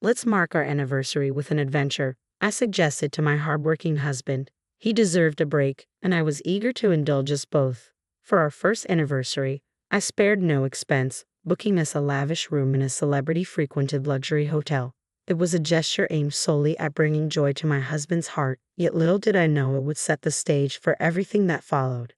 Let's mark our anniversary with an adventure, I suggested to my hardworking husband. He deserved a break, and I was eager to indulge us both. For our first anniversary, I spared no expense, booking us a lavish room in a celebrity-frequented luxury hotel. It was a gesture aimed solely at bringing joy to my husband's heart, yet little did I know it would set the stage for everything that followed.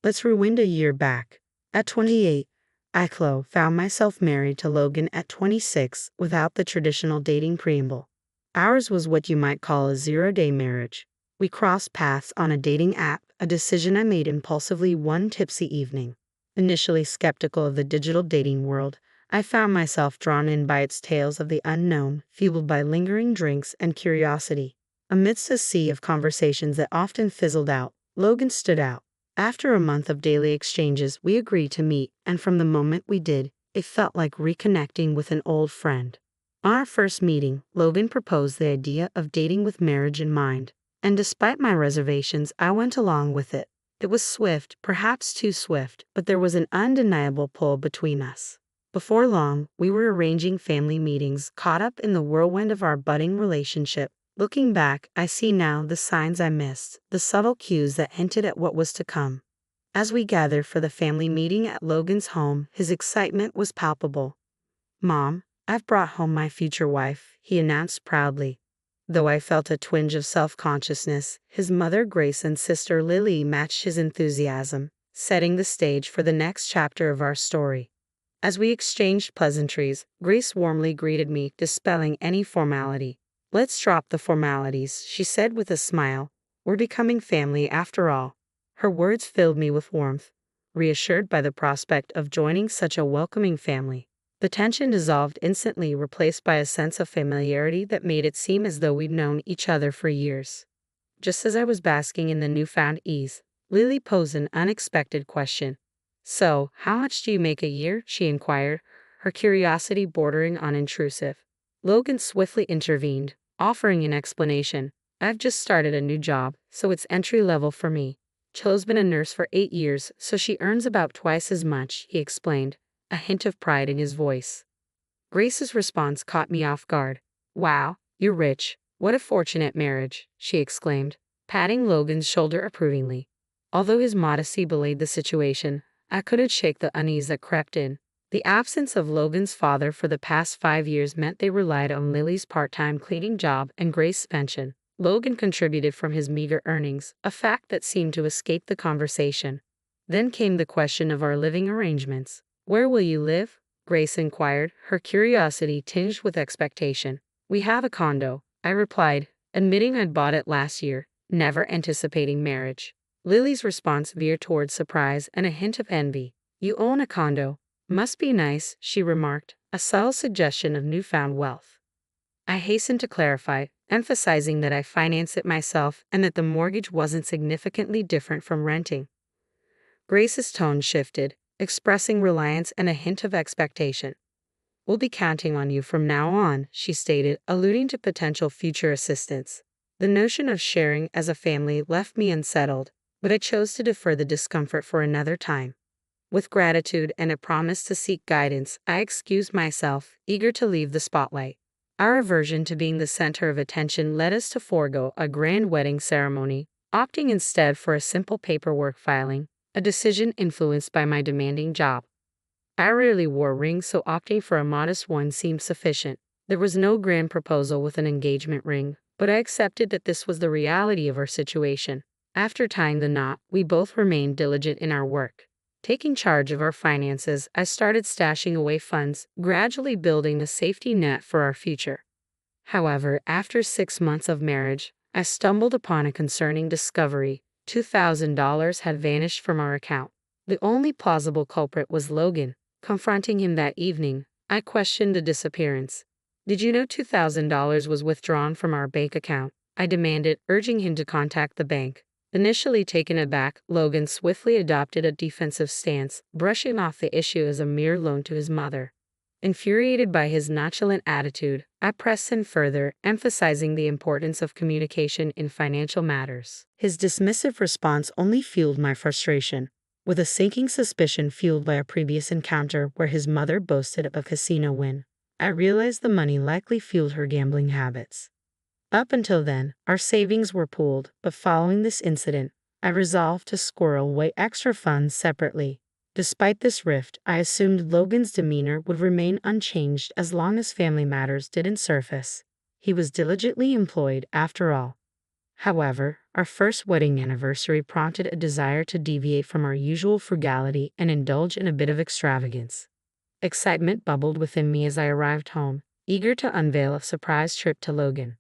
Let's rewind a year back. At 28, I found myself married to Logan at 26 without the traditional dating preamble. Ours was what you might call a zero-day marriage. We crossed paths on a dating app, a decision I made impulsively one tipsy evening. Initially skeptical of the digital dating world, I found myself drawn in by its tales of the unknown, fueled by lingering drinks and curiosity. Amidst a sea of conversations that often fizzled out, Logan stood out. After a month of daily exchanges, we agreed to meet, and from the moment we did, it felt like reconnecting with an old friend. On our first meeting, Logan proposed the idea of dating with marriage in mind, and despite my reservations, I went along with it. It was swift, perhaps too swift, but there was an undeniable pull between us. Before long, we were arranging family meetings, caught up in the whirlwind of our budding relationship. Looking back, I see now the signs I missed, the subtle cues that hinted at what was to come. As we gathered for the family meeting at Logan's home, his excitement was palpable. "Mom, I've brought home my future wife," he announced proudly. Though I felt a twinge of self-consciousness, his mother Grace and sister Lily matched his enthusiasm, setting the stage for the next chapter of our story. As we exchanged pleasantries, Grace warmly greeted me, dispelling any formality. "Let's drop the formalities," she said with a smile. "We're becoming family after all." Her words filled me with warmth, reassured by the prospect of joining such a welcoming family. The tension dissolved instantly, replaced by a sense of familiarity that made it seem as though we'd known each other for years. Just as I was basking in the newfound ease, Lily posed an unexpected question. "So, how much do you make a year?" she inquired, her curiosity bordering on intrusive. Logan swiftly intervened, offering an explanation. "I've just started a new job, so it's entry level for me. Cho's been a nurse for 8 years, so she earns about twice as much," he explained, a hint of pride in his voice. Grace's response caught me off guard. "Wow, you're rich. What a fortunate marriage," she exclaimed, patting Logan's shoulder approvingly. Although his modesty belied the situation, I couldn't shake the unease that crept in. The absence of Logan's father for the past 5 years meant they relied on Lily's part-time cleaning job and Grace's pension. Logan contributed from his meager earnings, a fact that seemed to escape the conversation. Then came the question of our living arrangements. "Where will you live?" Grace inquired, her curiosity tinged with expectation. "We have a condo," I replied, admitting I'd bought it last year, never anticipating marriage. Lily's response veered towards surprise and a hint of envy. "You own a condo. Must be nice," she remarked, a subtle suggestion of newfound wealth. I hastened to clarify, emphasizing that I financed it myself and that the mortgage wasn't significantly different from renting. Grace's tone shifted, expressing reliance and a hint of expectation. "We'll be counting on you from now on," she stated, alluding to potential future assistance. The notion of sharing as a family left me unsettled, but I chose to defer the discomfort for another time. With gratitude and a promise to seek guidance, I excused myself, eager to leave the spotlight. Our aversion to being the center of attention led us to forego a grand wedding ceremony, opting instead for a simple paperwork filing, a decision influenced by my demanding job. I rarely wore rings, so opting for a modest one seemed sufficient. There was no grand proposal with an engagement ring, but I accepted that this was the reality of our situation. After tying the knot, we both remained diligent in our work. Taking charge of our finances, I started stashing away funds, gradually building a safety net for our future. However, after 6 months of marriage, I stumbled upon a concerning discovery. $2,000 had vanished from our account. The only plausible culprit was Logan. Confronting him that evening, I questioned the disappearance. "Did you know $2,000 was withdrawn from our bank account?" I demanded, urging him to contact the bank. Initially taken aback, Logan swiftly adopted a defensive stance, brushing off the issue as a mere loan to his mother. Infuriated by his nonchalant attitude, I pressed him further, emphasizing the importance of communication in financial matters. His dismissive response only fueled my frustration, with a sinking suspicion fueled by a previous encounter where his mother boasted of a casino win. I realized the money likely fueled her gambling habits. Up until then, our savings were pooled, but following this incident, I resolved to squirrel away extra funds separately. Despite this rift, I assumed Logan's demeanor would remain unchanged as long as family matters didn't surface. He was diligently employed, after all. However, our first wedding anniversary prompted a desire to deviate from our usual frugality and indulge in a bit of extravagance. Excitement bubbled within me as I arrived home, eager to unveil a surprise trip to Logan.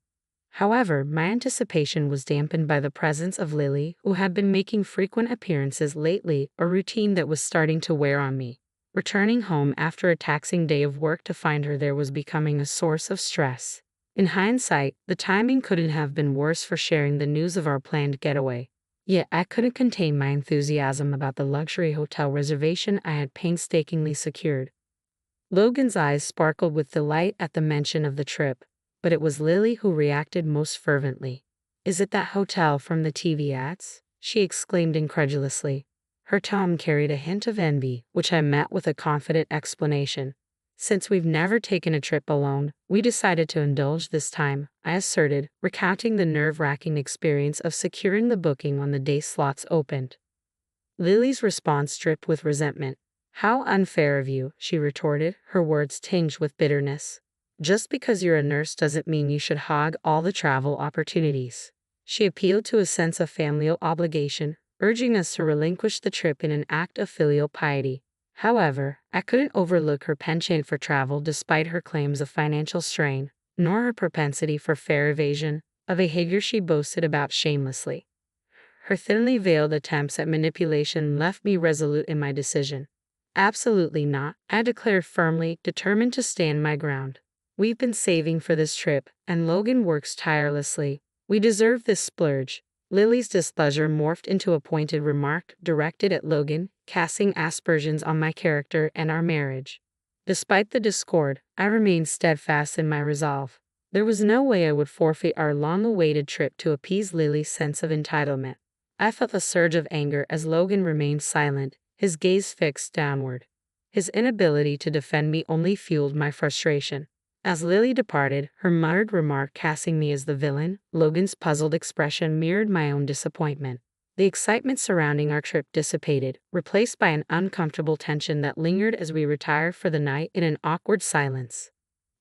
However, my anticipation was dampened by the presence of Lily, who had been making frequent appearances lately, a routine that was starting to wear on me. Returning home after a taxing day of work to find her there was becoming a source of stress. In hindsight, the timing couldn't have been worse for sharing the news of our planned getaway. Yet I couldn't contain my enthusiasm about the luxury hotel reservation I had painstakingly secured. Logan's eyes sparkled with delight at the mention of the trip, but it was Lily who reacted most fervently. "Is it that hotel from the TV ads?" she exclaimed incredulously. Her tone carried a hint of envy, which I met with a confident explanation. "Since we've never taken a trip alone, we decided to indulge this time," I asserted, recounting the nerve-wracking experience of securing the booking when the day slots opened. Lily's response dripped with resentment. "How unfair of you," she retorted, her words tinged with bitterness. "Just because you're a nurse doesn't mean you should hog all the travel opportunities." She appealed to a sense of familial obligation, urging us to relinquish the trip in an act of filial piety. However, I couldn't overlook her penchant for travel despite her claims of financial strain, nor her propensity for fare evasion, a behavior she boasted about shamelessly. Her thinly veiled attempts at manipulation left me resolute in my decision. "Absolutely not," I declared firmly, determined to stand my ground. "We've been saving for this trip, and Logan works tirelessly. We deserve this splurge." Lily's displeasure morphed into a pointed remark directed at Logan, casting aspersions on my character and our marriage. Despite the discord, I remained steadfast in my resolve. There was no way I would forfeit our long-awaited trip to appease Lily's sense of entitlement. I felt a surge of anger as Logan remained silent, his gaze fixed downward. His inability to defend me only fueled my frustration. As Lily departed, her muttered remark casting me as the villain, Logan's puzzled expression mirrored my own disappointment. The excitement surrounding our trip dissipated, replaced by an uncomfortable tension that lingered as we retired for the night in an awkward silence.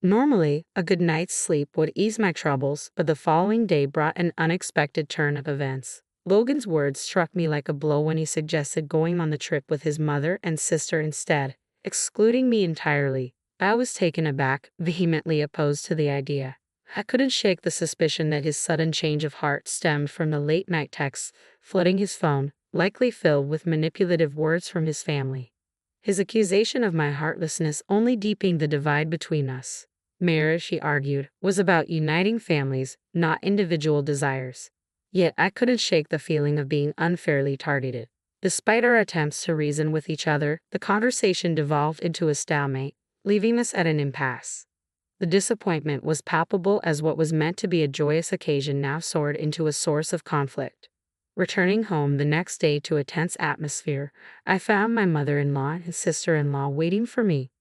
Normally, a good night's sleep would ease my troubles, but the following day brought an unexpected turn of events. Logan's words struck me like a blow when he suggested going on the trip with his mother and sister instead, excluding me entirely. I was taken aback, vehemently opposed to the idea. I couldn't shake the suspicion that his sudden change of heart stemmed from the late-night texts flooding his phone, likely filled with manipulative words from his family. His accusation of my heartlessness only deepened the divide between us. Marriage, he argued, was about uniting families, not individual desires. Yet I couldn't shake the feeling of being unfairly targeted. Despite our attempts to reason with each other, the conversation devolved into a stalemate, leaving us at an impasse. The disappointment was palpable as what was meant to be a joyous occasion now soared into a source of conflict. Returning home the next day to a tense atmosphere, I found my mother-in-law and sister-in-law waiting for me.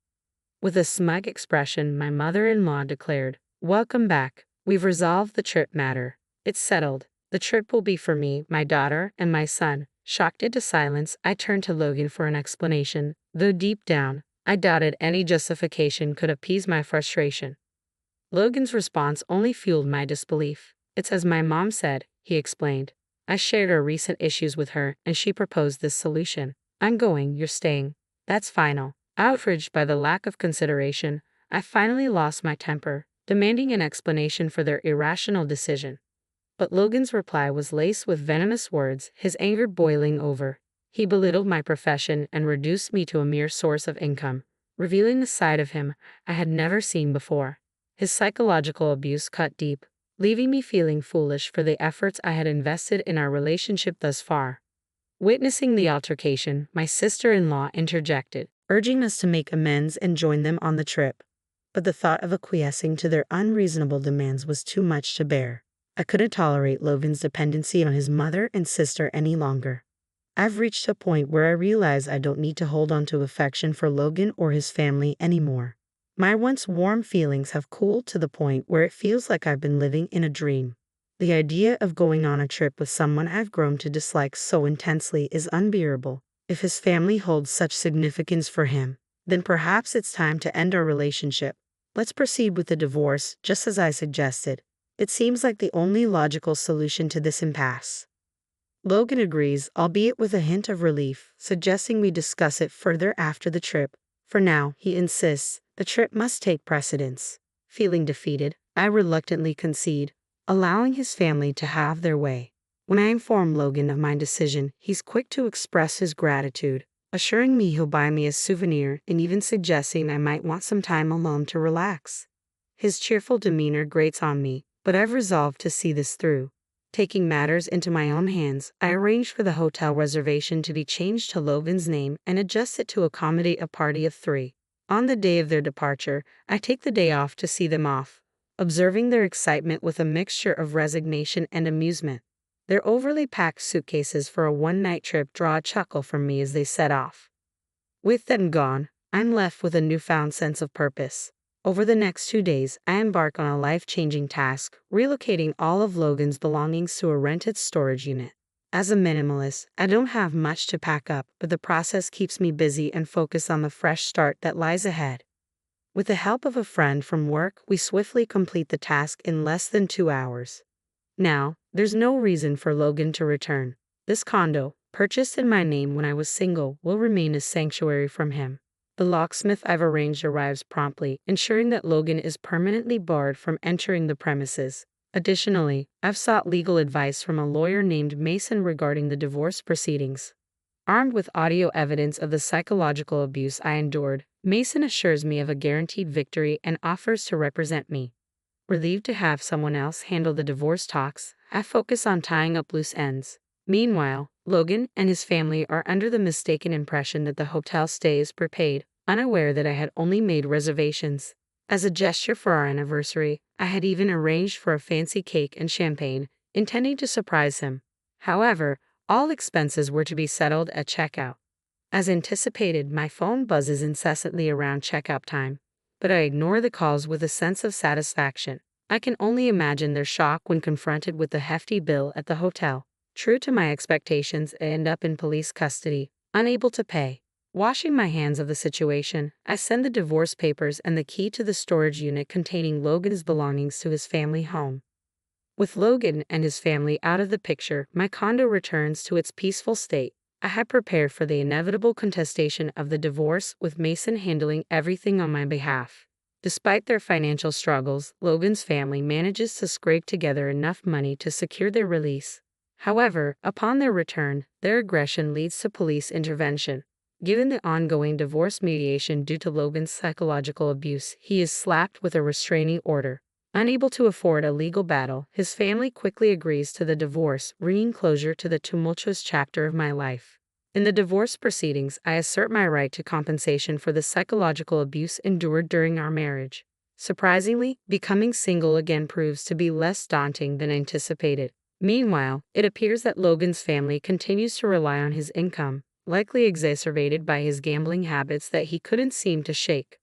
With a smug expression, my mother-in-law declared, "Welcome back. We've resolved the trip matter. It's settled. The trip will be for me, my daughter, and my son." Shocked into silence, I turned to Logan for an explanation, though deep down, I doubted any justification could appease my frustration. Logan's response only fueled my disbelief. "It's as my mom said," he explained. "I shared our recent issues with her, and she proposed this solution. I'm going, you're staying. That's final." Outraged by the lack of consideration, I finally lost my temper, demanding an explanation for their irrational decision. But Logan's reply was laced with venomous words, his anger boiling over. He belittled my profession and reduced me to a mere source of income, revealing a side of him I had never seen before. His psychological abuse cut deep, leaving me feeling foolish for the efforts I had invested in our relationship thus far. Witnessing the altercation, my sister-in-law interjected, urging us to make amends and join them on the trip. But the thought of acquiescing to their unreasonable demands was too much to bear. I couldn't tolerate Logan's dependency on his mother and sister any longer. I've reached a point where I realize I don't need to hold on to affection for Logan or his family anymore. My once warm feelings have cooled to the point where it feels like I've been living in a dream. The idea of going on a trip with someone I've grown to dislike so intensely is unbearable. If his family holds such significance for him, then perhaps it's time to end our relationship. Let's proceed with the divorce, just as I suggested. It seems like the only logical solution to this impasse. Logan agrees, albeit with a hint of relief, suggesting we discuss it further after the trip. For now, he insists, the trip must take precedence. Feeling defeated, I reluctantly concede, allowing his family to have their way. When I inform Logan of my decision, he's quick to express his gratitude, assuring me he'll buy me a souvenir and even suggesting I might want some time alone to relax. His cheerful demeanor grates on me, but I've resolved to see this through. Taking matters into my own hands, I arranged for the hotel reservation to be changed to Logan's name and adjusted to accommodate a party of 3. On the day of their departure, I take the day off to see them off, observing their excitement with a mixture of resignation and amusement. Their overly packed suitcases for a one-night trip draw a chuckle from me as they set off. With them gone, I'm left with a newfound sense of purpose. Over the next 2 days, I embark on a life-changing task, relocating all of Logan's belongings to a rented storage unit. As a minimalist, I don't have much to pack up, but the process keeps me busy and focused on the fresh start that lies ahead. With the help of a friend from work, we swiftly complete the task in less than 2 hours. Now, there's no reason for Logan to return. This condo, purchased in my name when I was single, will remain a sanctuary from him. The locksmith I've arranged arrives promptly, ensuring that Logan is permanently barred from entering the premises. Additionally, I've sought legal advice from a lawyer named Mason regarding the divorce proceedings. Armed with audio evidence of the psychological abuse I endured, Mason assures me of a guaranteed victory and offers to represent me. Relieved to have someone else handle the divorce talks, I focus on tying up loose ends. Meanwhile, Logan and his family are under the mistaken impression that the hotel stay is prepaid, unaware that I had only made reservations. As a gesture for our anniversary, I had even arranged for a fancy cake and champagne, intending to surprise him. However, all expenses were to be settled at checkout. As anticipated, my phone buzzes incessantly around checkout time, but I ignore the calls with a sense of satisfaction. I can only imagine their shock when confronted with the hefty bill at the hotel. True to my expectations, I end up in police custody, unable to pay. Washing my hands of the situation, I send the divorce papers and the key to the storage unit containing Logan's belongings to his family home. With Logan and his family out of the picture, my condo returns to its peaceful state. I had prepared for the inevitable contestation of the divorce, with Mason handling everything on my behalf. Despite their financial struggles, Logan's family manages to scrape together enough money to secure their release. However, upon their return, their aggression leads to police intervention. Given the ongoing divorce mediation due to Logan's psychological abuse, he is slapped with a restraining order. Unable to afford a legal battle, his family quickly agrees to the divorce, bringing closure to the tumultuous chapter of my life. In the divorce proceedings, I assert my right to compensation for the psychological abuse endured during our marriage. Surprisingly, becoming single again proves to be less daunting than anticipated. Meanwhile, it appears that Logan's family continues to rely on his income, likely exacerbated by his gambling habits that he couldn't seem to shake.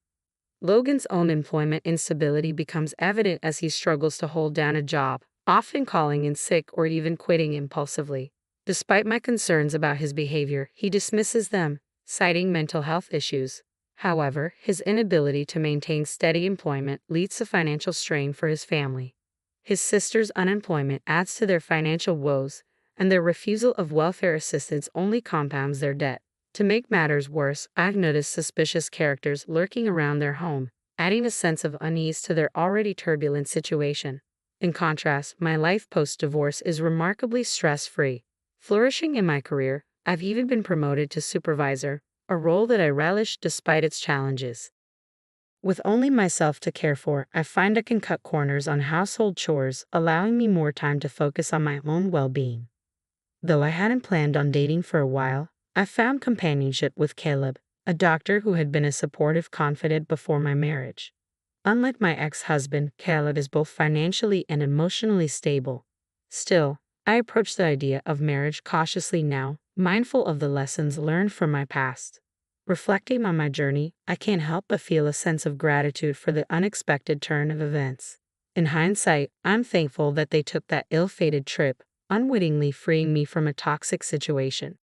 Logan's own employment instability becomes evident as he struggles to hold down a job, often calling in sick or even quitting impulsively. Despite my concerns about his behavior, he dismisses them, citing mental health issues. However, his inability to maintain steady employment leads to financial strain for his family. His sister's unemployment adds to their financial woes, and their refusal of welfare assistance only compounds their debt. To make matters worse, I've noticed suspicious characters lurking around their home, adding a sense of unease to their already turbulent situation. In contrast, my life post-divorce is remarkably stress-free. Flourishing in my career, I've even been promoted to supervisor, a role that I relish despite its challenges. With only myself to care for, I find I can cut corners on household chores, allowing me more time to focus on my own well-being. Though I hadn't planned on dating for a while, I found companionship with Caleb, a doctor who had been a supportive confidant before my marriage. Unlike my ex-husband, Caleb is both financially and emotionally stable. Still, I approach the idea of marriage cautiously now, mindful of the lessons learned from my past. Reflecting on my journey, I can't help but feel a sense of gratitude for the unexpected turn of events. In hindsight, I'm thankful that they took that ill-fated trip, unwittingly freeing me from a toxic situation.